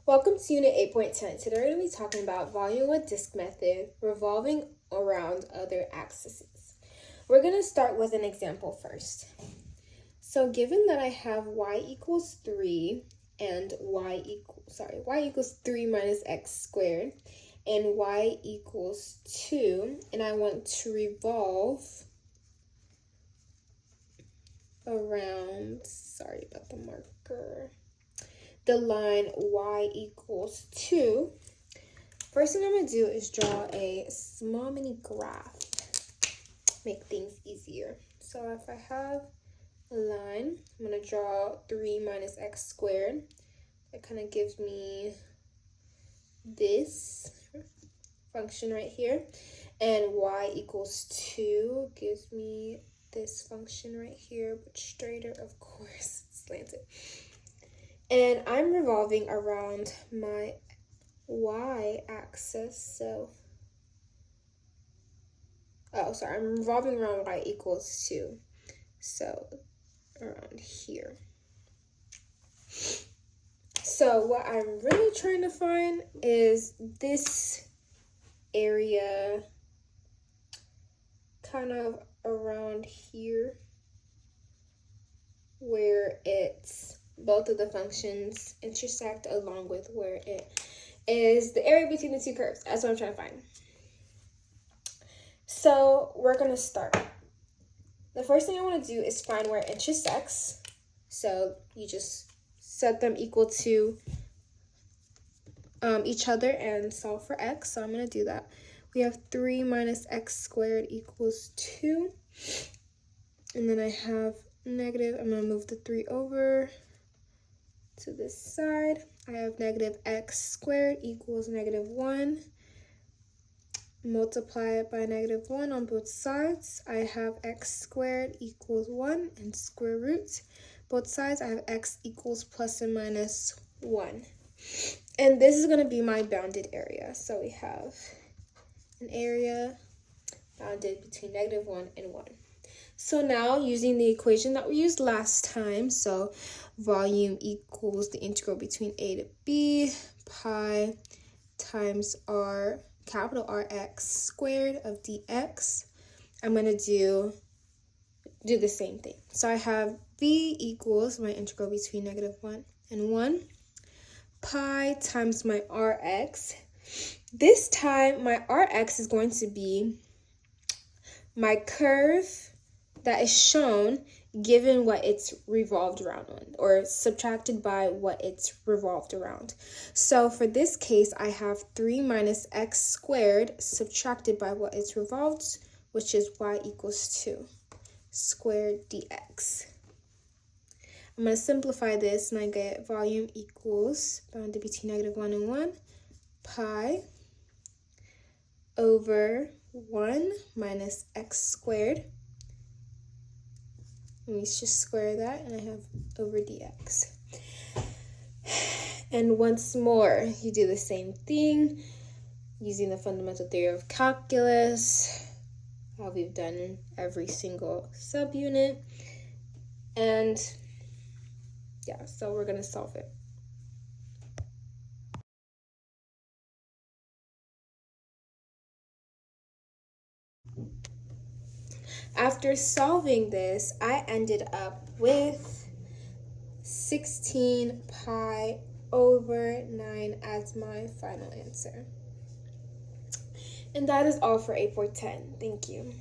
Welcome to Unit 8.10. Today we're going to be talking about volume with disk method, revolving around other axes. We're going to start with an example first. So given that I have y equals 3 and y equals 3 minus x squared and y equals 2, and I want to revolve around, sorry about the marker, the line y equals 2, first thing I'm going to do is draw a small mini graph, make things easier. So if I have a line, I'm going to draw 3 minus x squared. That kind of gives me this function right here. And y equals 2 gives me this function right here, but straighter, of course, slanted. And I'm revolving around my y-axis, I'm revolving around y equals 2, so around here. So what I'm really trying to find is this area kind of around here where it's both of the functions intersect, along with where it is the area between the two curves. That's what I'm trying to find. So we're going to start. The first thing I want to do is find where it intersects. So you just set them equal to each other and solve for x. So I'm going to do that. We have 3 minus x squared equals 2. And then I have negative. I'm going to move the 3 over to this side. I have negative x squared equals negative 1. Multiply it by negative 1 on both sides. I have x squared equals 1 and square root. Both sides, I have x equals plus and minus 1. And this is going to be my bounded area. So we have an area bounded between negative 1 and 1. So now, using the equation that we used last time, so volume equals the integral between a to b, pi times r, capital Rx squared of dx. I'm going to do the same thing. So I have v equals my integral between negative 1 and 1, pi times my Rx. This time, my Rx is going to be my curve that is shown given what it's revolved around on, or subtracted by what it's revolved around. So for this case, I have 3 minus x squared subtracted by what it's revolved, which is y equals 2 squared dx. I'm going to simplify this and I get volume equals, bounded between negative 1 and 1, pi over 1 minus x squared. Let me just square that, and I have over dx. And once more, you do the same thing using the fundamental theory of calculus, how we've done in every single subunit. And yeah, so we're going to solve it. After solving this, I ended up with 16 pi over 9 as my final answer. And that is all for 8.10. Thank you.